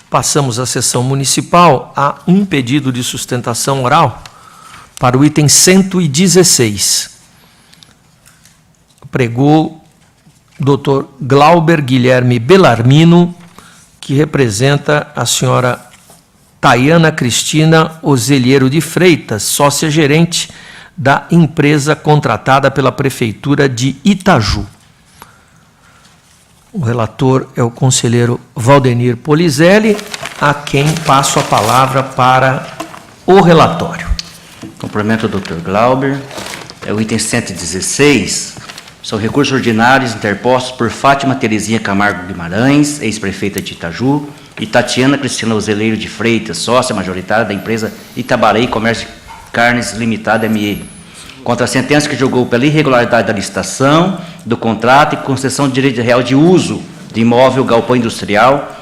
Passamos à sessão municipal. Há um pedido de sustentação oral para o item 116. Pregou Dr. Glauber Guilherme Bellarmino, que representa a senhora Tayana Cristina Ozeliero de Freitas, sócia-gerente da empresa contratada pela Prefeitura de Itaju. O relator é o conselheiro Valdenir Polizelli, a quem passo a palavra para o relatório. Cumprimento o Dr. Glauber. O item 116 são recursos ordinários interpostos por Fátima Terezinha Camargo Guimarães, ex-prefeita de Itaju, e Tatiana Cristina Ozeleiro de Freitas, sócia majoritária da empresa Itabarei Comércio Carnes Limitada ME, contra a sentença que julgou pela irregularidade da licitação do contrato e concessão de direito real de uso de imóvel galpão industrial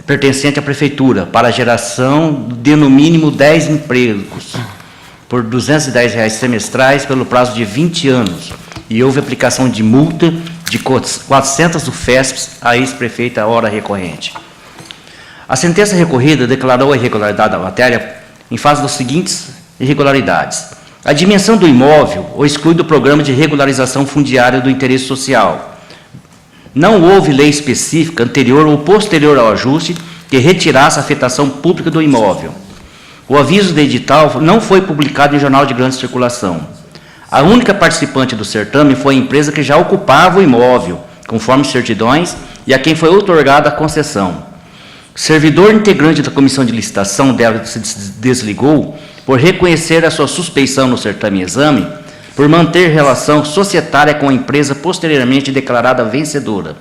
pertencente à Prefeitura para a geração de, no mínimo, 10 empregos por R$ 210 semestrais pelo prazo de 20 anos, e houve aplicação de multa de 400 UFESPs à ex-prefeita hora recorrente. A sentença recorrida declarou a irregularidade da matéria em face das seguintes irregularidades: a dimensão do imóvel o exclui do programa de regularização fundiária do interesse social. Não houve lei específica anterior ou posterior ao ajuste que retirasse a afetação pública do imóvel. O aviso de edital não foi publicado em jornal de grande circulação. A única participante do certame foi a empresa que já ocupava o imóvel, conforme certidões, e a quem foi outorgada a concessão. Servidor integrante da comissão de licitação dela se desligou por reconhecer a sua suspeição no certame exame, por manter relação societária com a empresa posteriormente declarada vencedora.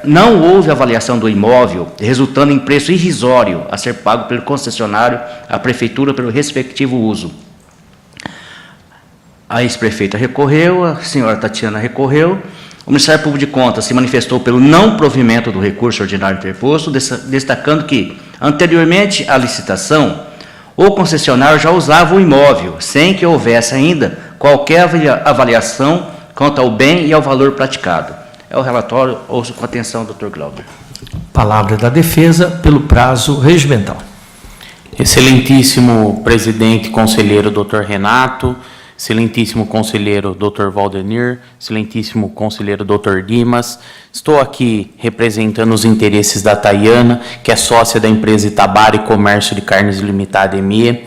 Não houve avaliação do imóvel, resultando em preço irrisório a ser pago pelo concessionário à Prefeitura pelo respectivo uso. A ex-prefeita recorreu, a senhora Tatiana recorreu. O Ministério Público de Contas se manifestou pelo não provimento do recurso ordinário interposto, destacando que, anteriormente à licitação, o concessionário já usava o imóvel, sem que houvesse ainda qualquer avaliação quanto ao bem e ao valor praticado. É o relatório, ouço com atenção, Dr. Glauber. Palavra da defesa, pelo prazo regimental. Excelentíssimo presidente conselheiro Dr. Renato, excelentíssimo conselheiro Dr. Valdenir, excelentíssimo conselheiro Dr. Dimas, estou aqui representando os interesses da Tayana, que é sócia da empresa Itabari Comércio de Carnes Limitada ME.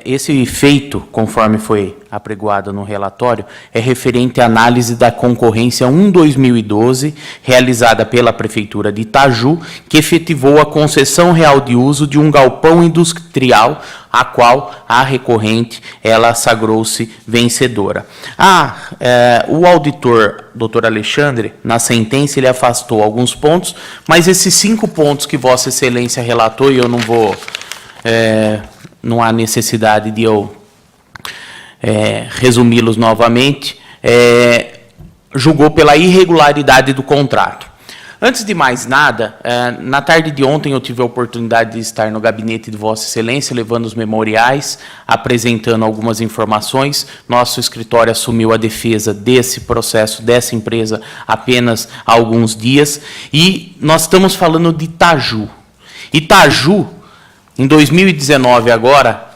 Esse feito, conforme foi apregoado no relatório, é referente à análise da concorrência 1/2012, realizada pela Prefeitura de Itaju, que efetivou a concessão real de uso de um galpão industrial, a qual a recorrente ela sagrou-se vencedora. O auditor, Dr. Alexandre, na sentença ele afastou alguns pontos, mas esses 5 pontos que Vossa Excelência relatou, e eu não vou... não há necessidade de eu resumi-los novamente, julgou pela irregularidade do contrato. Antes de mais nada, na tarde de ontem eu tive a oportunidade de estar no gabinete de Vossa Excelência, levando os memoriais, apresentando algumas informações. Nosso escritório assumiu a defesa desse processo, dessa empresa, apenas há alguns dias, e nós estamos falando de Itaju. Itaju, em 2019, agora,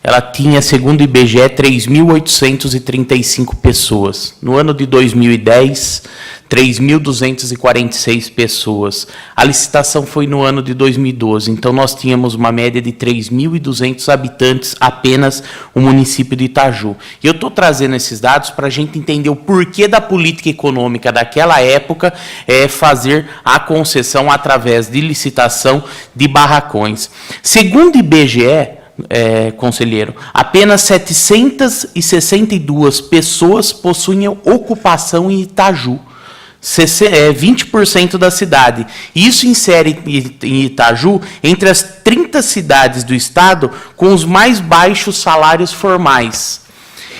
ela tinha, segundo o IBGE, 3.835 pessoas. No ano de 2010, 3.246 pessoas. A licitação foi no ano de 2012, então nós tínhamos uma média de 3.200 habitantes apenas o município de Itaju. E eu estou trazendo esses dados para a gente entender o porquê da política econômica daquela época fazer a concessão através de licitação de barracões. Segundo o IBGE, conselheiro, apenas 762 pessoas possuem ocupação em Itaju, 20% da cidade. Isso insere em Itaju entre as 30 cidades do estado com os mais baixos salários formais.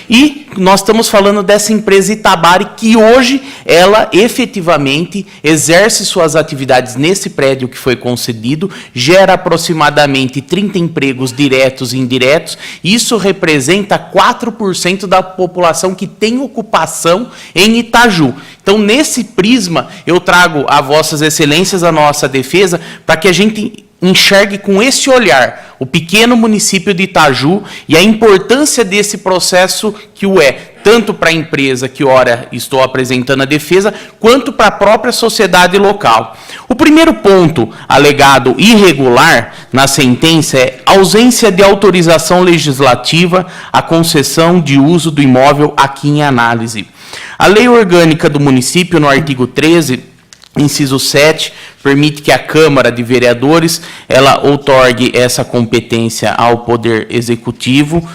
E nós estamos falando dessa empresa Itabari, que hoje ela efetivamente exerce suas atividades nesse prédio que foi concedido, gera aproximadamente 30 empregos diretos e indiretos. Isso representa 4% da população que tem ocupação em Itaju. Então, nesse prisma, eu trago a Vossas Excelências a nossa defesa para que a gente enxergue com esse olhar o pequeno município de Itaju e a importância desse processo que o é, tanto para a empresa que ora estou apresentando a defesa, quanto para a própria sociedade local. O primeiro ponto alegado irregular na sentença é ausência de autorização legislativa à concessão de uso do imóvel aqui em análise. A Lei Orgânica do Município, no artigo 13, inciso 7, permite que a Câmara de Vereadores ela outorgue essa competência ao Poder Executivo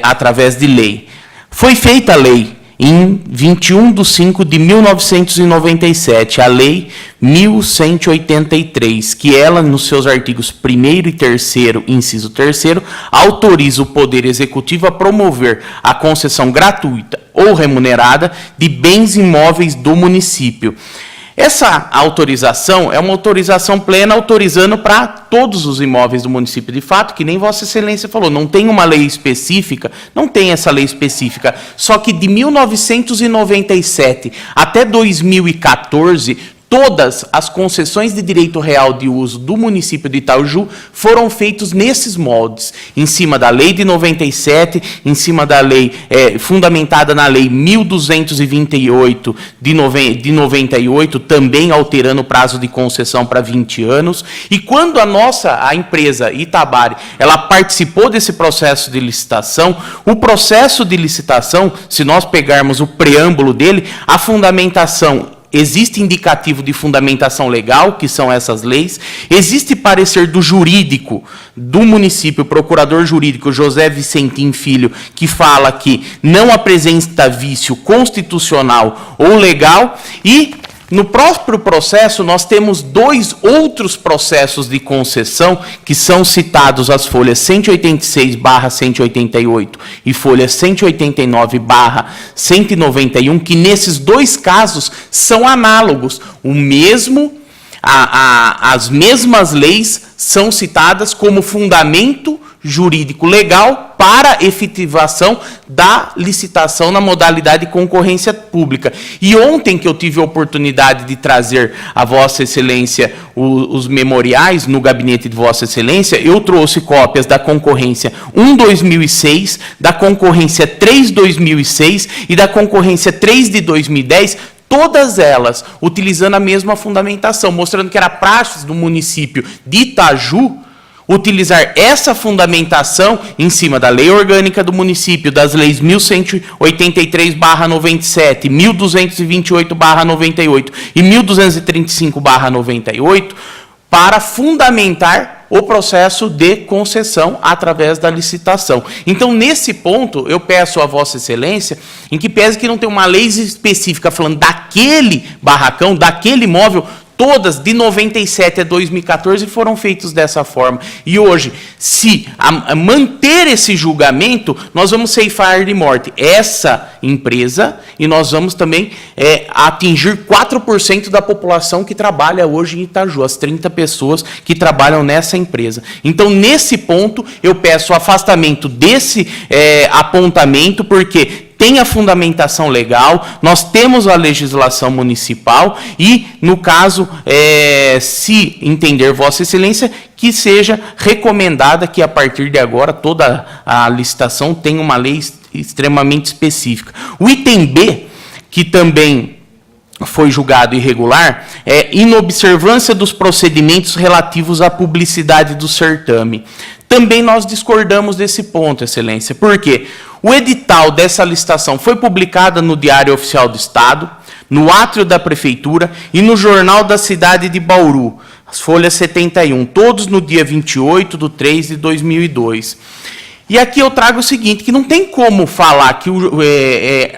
através de lei. Foi feita a lei em 21/5/1997, a Lei 1183, que ela, nos seus artigos 1º e 3º, inciso 3º, autoriza o Poder Executivo a promover a concessão gratuita ou remunerada de bens imóveis do município. Essa autorização é uma autorização plena, autorizando para todos os imóveis do município. De fato, que nem Vossa Excelência falou, não tem uma lei específica, não tem essa lei específica, só que de 1997 até 2014, todas as concessões de direito real de uso do município de Itaju foram feitos nesses moldes, em cima da lei de 97, em cima da lei fundamentada na lei 1228 de 98, também alterando o prazo de concessão para 20 anos. E quando a empresa Itabari, ela participou desse processo de licitação, o processo de licitação, se nós pegarmos o preâmbulo dele, a fundamentação, existe indicativo de fundamentação legal, que são essas leis. Existe parecer do jurídico do município, procurador jurídico José Vicentim Filho, que fala que não apresenta vício constitucional ou legal. E no próprio processo, nós temos 2 outros processos de concessão, que são citados as folhas 186/188 e folha 189/191, que nesses 2 casos são análogos. As mesmas leis são citadas como fundamento jurídico legal para efetivação da licitação na modalidade de concorrência pública. E ontem que eu tive a oportunidade de trazer a Vossa Excelência os memoriais no gabinete de Vossa Excelência, eu trouxe cópias da concorrência 1/2006, da concorrência 3/2006 e da concorrência 3 de 2010, todas elas utilizando a mesma fundamentação, mostrando que era praxe do município de Itaju utilizar essa fundamentação em cima da Lei Orgânica do Município, das leis 1183/97, 1228/98 e 1235/98, para fundamentar o processo de concessão através da licitação. Então, nesse ponto, eu peço a Vossa Excelência, em que pese que não tem uma lei específica falando daquele barracão, daquele imóvel, todas de 97 a 2014 foram feitos dessa forma. E hoje, se manter esse julgamento, nós vamos ceifar de morte essa empresa e nós vamos também atingir 4% da população que trabalha hoje em Itaju, as 30 pessoas que trabalham nessa empresa. Então, nesse ponto, eu peço o afastamento desse apontamento, porque tem a fundamentação legal, nós temos a legislação municipal e, no caso, se entender Vossa Excelência, que seja recomendada que, a partir de agora, toda a licitação tenha uma lei extremamente específica. O item B, que também foi julgado irregular, é inobservância dos procedimentos relativos à publicidade do certame. Também nós discordamos desse ponto, Excelência. Por quê? O edital dessa licitação foi publicado no Diário Oficial do Estado, no átrio da Prefeitura e no Jornal da Cidade de Bauru, as folhas 71, todos no dia 28/3/2002. E aqui eu trago o seguinte, que não tem como falar, que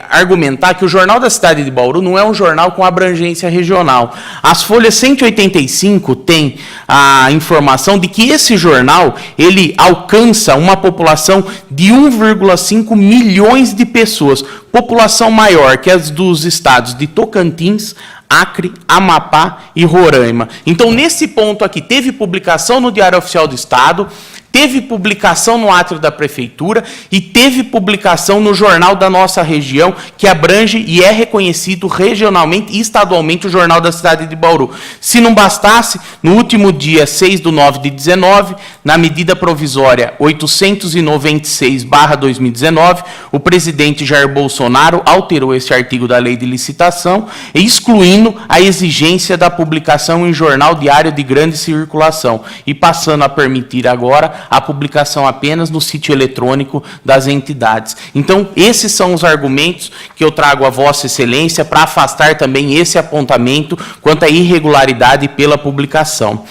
argumentar que o Jornal da Cidade de Bauru não é um jornal com abrangência regional. As folhas 185 tem a informação de que esse jornal, ele alcança uma população de 1,5 milhões de pessoas, população maior que as dos estados de Tocantins, Acre, Amapá e Roraima. Então, nesse ponto aqui, teve publicação no Diário Oficial do Estado, teve publicação no átrio da Prefeitura e teve publicação no jornal da nossa região, que abrange e é reconhecido regionalmente e estadualmente o Jornal da Cidade de Bauru. Se não bastasse, no último dia 6/9/19, na medida provisória 896/2019, o presidente Jair Bolsonaro alterou esse artigo da Lei de Licitação, excluindo a exigência da publicação em jornal diário de grande circulação e passando a permitir agora a publicação apenas no sítio eletrônico das entidades. Então, esses são os argumentos que eu trago a Vossa Excelência para afastar também esse apontamento quanto à irregularidade pela publicação.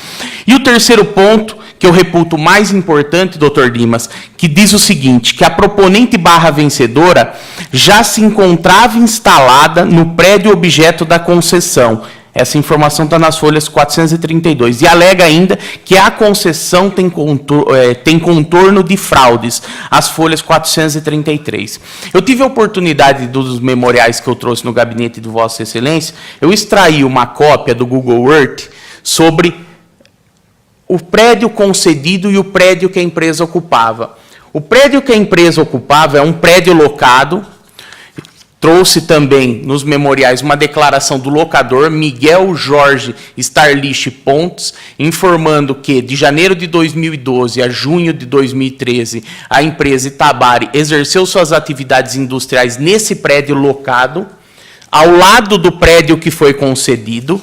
E o terceiro ponto, que eu reputo mais importante, doutor Dimas, que diz o seguinte, que a proponente barra vencedora já se encontrava instalada no prédio objeto da concessão. Essa informação está nas folhas 432. E alega ainda que a concessão tem contorno de fraudes, as folhas 433. Eu tive a oportunidade dos memoriais que eu trouxe no gabinete de Vossa Excelência, eu extraí uma cópia do Google Earth sobre o prédio concedido e o prédio que a empresa ocupava. O prédio que a empresa ocupava é um prédio locado. Trouxe também nos memoriais uma declaração do locador Miguel Jorge Starlich Pontes, informando que de janeiro de 2012 a junho de 2013, a empresa Itabari exerceu suas atividades industriais nesse prédio locado, ao lado do prédio que foi concedido.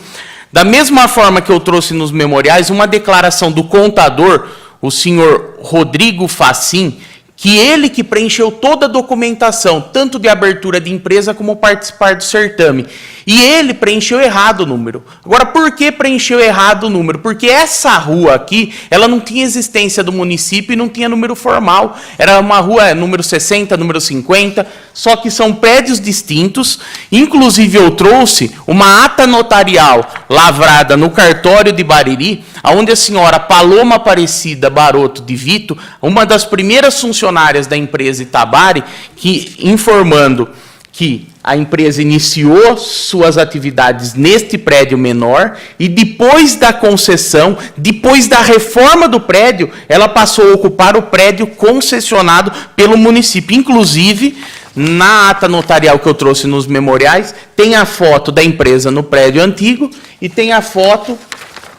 Da mesma forma que eu trouxe nos memoriais, uma declaração do contador, o senhor Rodrigo Facim, que ele que preencheu toda a documentação, tanto de abertura de empresa como participar do certame. E ele preencheu errado o número. Agora, por que preencheu errado o número? Porque essa rua aqui, ela não tinha existência do município e não tinha número formal. Era uma rua número 60, número 50, só que são prédios distintos. Inclusive, eu trouxe uma ata notarial lavrada no cartório de Bariri, onde a senhora Paloma Aparecida Baroto de Vito, uma das primeiras funcionárias da empresa Itabari, que informando que a empresa iniciou suas atividades neste prédio menor e depois da concessão, depois da reforma do prédio, ela passou a ocupar o prédio concessionado pelo município. Inclusive, na ata notarial que eu trouxe nos memoriais, tem a foto da empresa no prédio antigo e tem a foto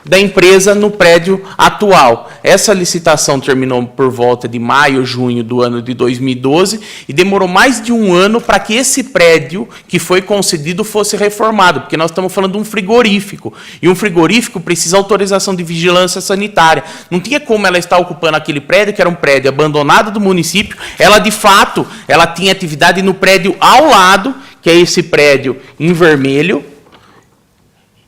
da empresa no prédio atual. Essa licitação terminou por volta de maio, junho do ano de 2012 e demorou mais de um ano para que esse prédio que foi concedido fosse reformado, porque nós estamos falando de um frigorífico, e um frigorífico precisa de autorização de vigilância sanitária. Não tinha como ela estar ocupando aquele prédio, que era um prédio abandonado do município. Ela, de fato, ela tinha atividade no prédio ao lado, que é esse prédio em vermelho,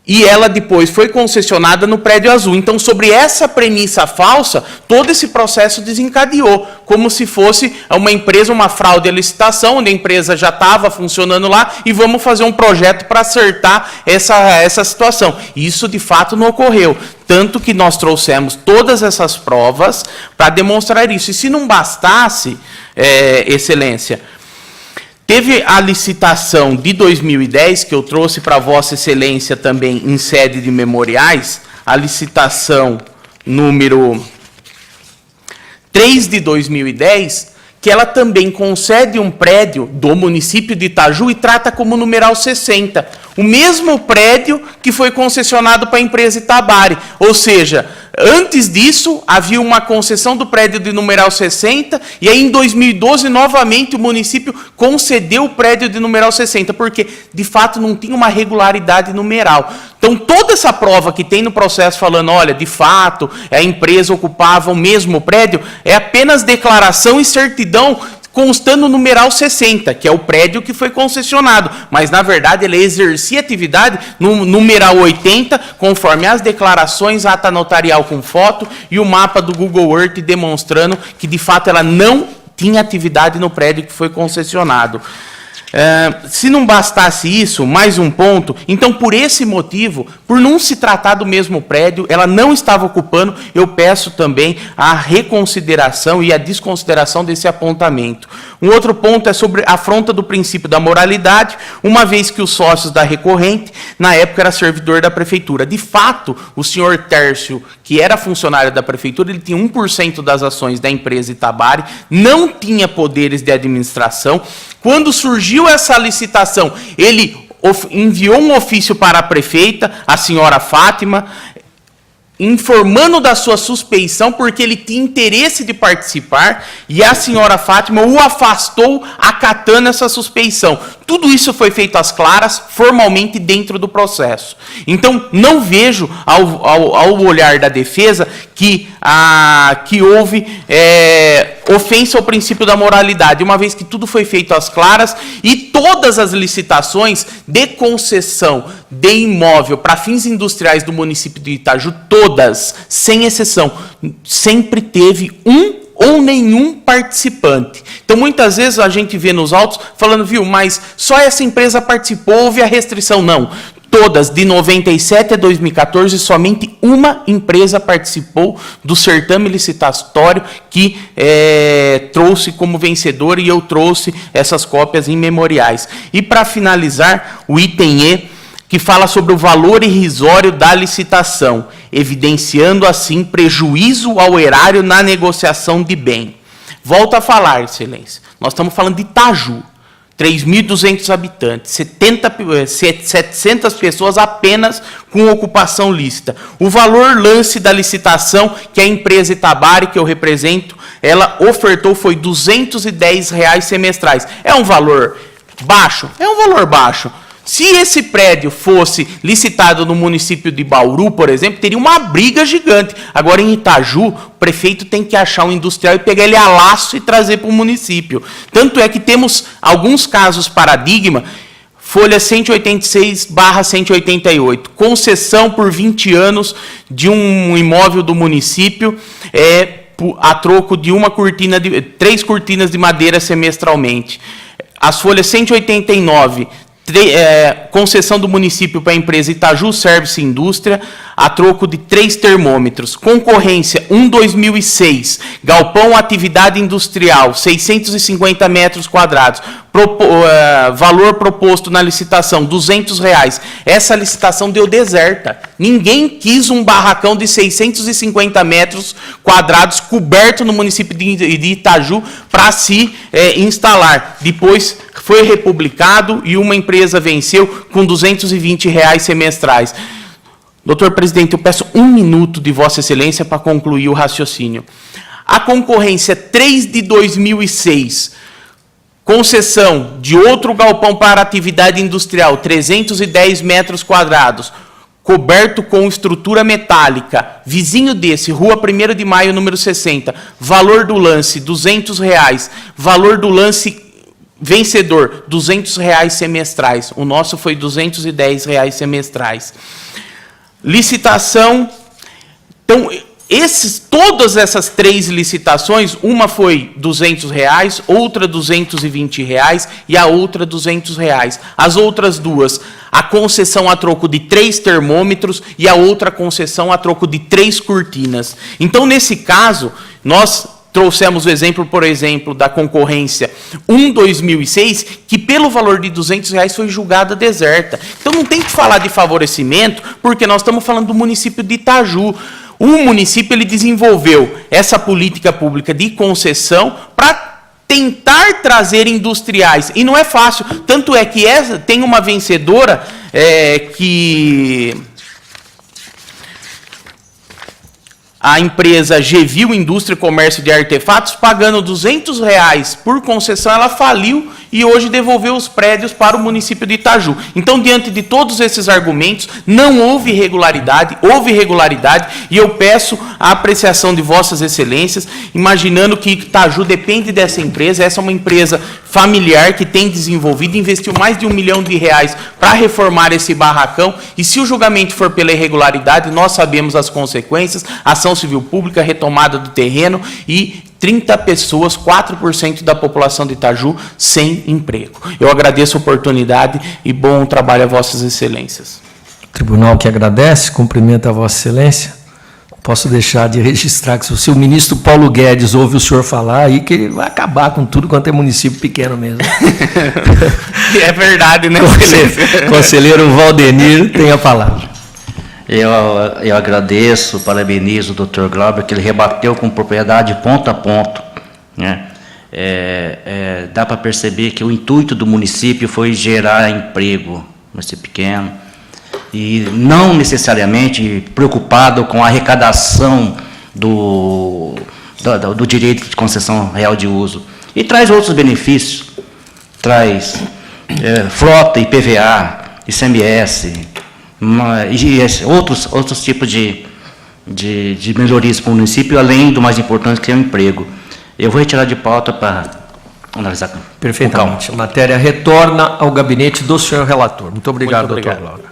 e ela depois foi concessionada no prédio azul. Então, sobre essa premissa falsa, todo esse processo desencadeou, como se fosse uma empresa, uma fraude à licitação, onde a empresa já estava funcionando lá, e vamos fazer um projeto para acertar essa situação. Isso, de fato, não ocorreu. Tanto que nós trouxemos todas essas provas para demonstrar isso. E se não bastasse, Excelência, teve a licitação de 2010, que eu trouxe para Vossa Excelência também em sede de memoriais, a licitação número 3 de 2010, que ela também concede um prédio do município de Itaju e trata como numeral 60. O mesmo prédio que foi concessionado para a empresa Itabari. Ou seja, antes disso, havia uma concessão do prédio de numeral 60, e aí em 2012, novamente, o município concedeu o prédio de numeral 60, porque, de fato, não tinha uma regularidade numeral. Então, toda essa prova que tem no processo falando, olha, de fato, a empresa ocupava o mesmo prédio, é apenas declaração e certidão constando o numeral 60, que é o prédio que foi concessionado. Mas, na verdade, ela exercia atividade no numeral 80, conforme as declarações, a ata notarial com foto e o mapa do Google Earth demonstrando que, de fato, ela não tinha atividade no prédio que foi concessionado. Se não bastasse isso, mais um ponto, então por esse motivo, por não se tratar do mesmo prédio, ela não estava ocupando, eu peço também a reconsideração e a desconsideração desse apontamento. Um outro ponto é sobre a afronta do princípio da moralidade, uma vez que os sócios da recorrente, na época, era servidor da prefeitura. De fato, o senhor Tércio, que era funcionário da prefeitura, ele tinha 1% das ações da empresa Itabari, não tinha poderes de administração. Quando surgiu essa licitação, ele enviou um ofício para a prefeita, a senhora Fátima, informando da sua suspeição, porque ele tinha interesse de participar, e a senhora Fátima o afastou, acatando essa suspeição. Tudo isso foi feito às claras, formalmente dentro do processo. Então, não vejo, ao olhar da defesa, que houve ofensa ao princípio da moralidade, uma vez que tudo foi feito às claras e todas as licitações de concessão de imóvel para fins industriais do município de Itaju, todas, sem exceção, sempre teve um ou nenhum participante. Então, muitas vezes a gente vê nos autos falando, viu, mas só essa empresa participou, houve a restrição. Não. Todas, de 97 a 2014, somente uma empresa participou do certame licitatório que trouxe como vencedor, e eu trouxe essas cópias em memoriais. E, para finalizar, o item E, que fala sobre o valor irrisório da licitação, evidenciando, assim, prejuízo ao erário na negociação de bem. Volto a falar, Excelência, nós estamos falando de Itaju. 3.200 habitantes, 700 pessoas apenas com ocupação lícita. O valor lance da licitação que a empresa Itabari, que eu represento, ela ofertou foi R$ 210 semestrais. É um valor baixo? É um valor baixo. Se esse prédio fosse licitado no município de Bauru, por exemplo, teria uma briga gigante. Agora, em Itaju, o prefeito tem que achar um industrial e pegar ele a laço e trazer para o município. Tanto é que temos alguns casos paradigma, folha 186/188, concessão por 20 anos de um imóvel do município, a troco de 3 cortinas de madeira semestralmente. As folhas 189, concessão do município para a empresa Itaju Service Indústria, a troco de 3 termômetros. Concorrência 1/2006, galpão atividade industrial, 650 metros quadrados. Valor proposto na licitação, R$ 200. Essa licitação deu deserta. Ninguém quis um barracão de 650 metros quadrados coberto no município de Itaju para se instalar. Depois foi republicado e uma empresa venceu com R$ 220 semestrais. Doutor presidente, eu peço 1 minuto de Vossa Excelência para concluir o raciocínio. A concorrência 3 de 2006, concessão de outro galpão para atividade industrial, 310 metros quadrados, coberto com estrutura metálica, vizinho desse, Rua 1º de Maio, número 60, valor do lance, R$ 200, valor do lance vencedor, R$ 200 semestrais. O nosso foi R$ 210 semestrais. Licitação. Então, todas essas 3 licitações, uma foi R$ 200, outra R$ 220 e a outra R$ 200. As outras duas, a concessão a troco de 3 termômetros e a outra concessão a troco de 3 cortinas. Então, nesse caso, nós trouxemos o exemplo, por exemplo, da concorrência 1/2006, que pelo valor de R$ 200 foi julgada deserta. Então não tem que falar de favorecimento, porque nós estamos falando do município de Itaju. O município ele desenvolveu essa política pública de concessão para tentar trazer industriais. E não é fácil. Tanto é que tem uma vencedora que a empresa Gevil Indústria e Comércio de Artefatos, pagando R$ 200 por concessão, ela faliu e hoje devolveu os prédios para o município de Itaju. Então, diante de todos esses argumentos, não houve irregularidade, e eu peço a apreciação de Vossas Excelências, imaginando que Itaju depende dessa empresa, essa é uma empresa familiar que tem desenvolvido, investiu mais de R$1 milhão para reformar esse barracão, e se o julgamento for pela irregularidade, nós sabemos as consequências, ação civil pública, retomada do terreno e 30 pessoas, 4% da população de Itaju, sem emprego. Eu agradeço a oportunidade e bom trabalho a vossas excelências. Tribunal que agradece, cumprimenta a Vossa Excelência. Posso deixar de registrar que se o ministro Paulo Guedes ouve o senhor falar aí, que ele vai acabar com tudo quanto é município pequeno mesmo. É verdade, né? Conselheiro Valdenir tem a palavra. Eu agradeço, parabenizo o Dr. Glauber, que ele rebateu com propriedade ponto a ponto, né? Dá para perceber que o intuito do município foi gerar emprego, município pequeno, e não necessariamente preocupado com a arrecadação do direito de concessão real de uso. E traz outros benefícios, traz frota, IPVA, ICMS, e outros tipos de melhorias para o município, além do mais importante, que é o emprego. Eu vou retirar de pauta para analisar. Perfeitamente. A matéria retorna ao gabinete do senhor relator. Muito obrigado, doutor Glauber.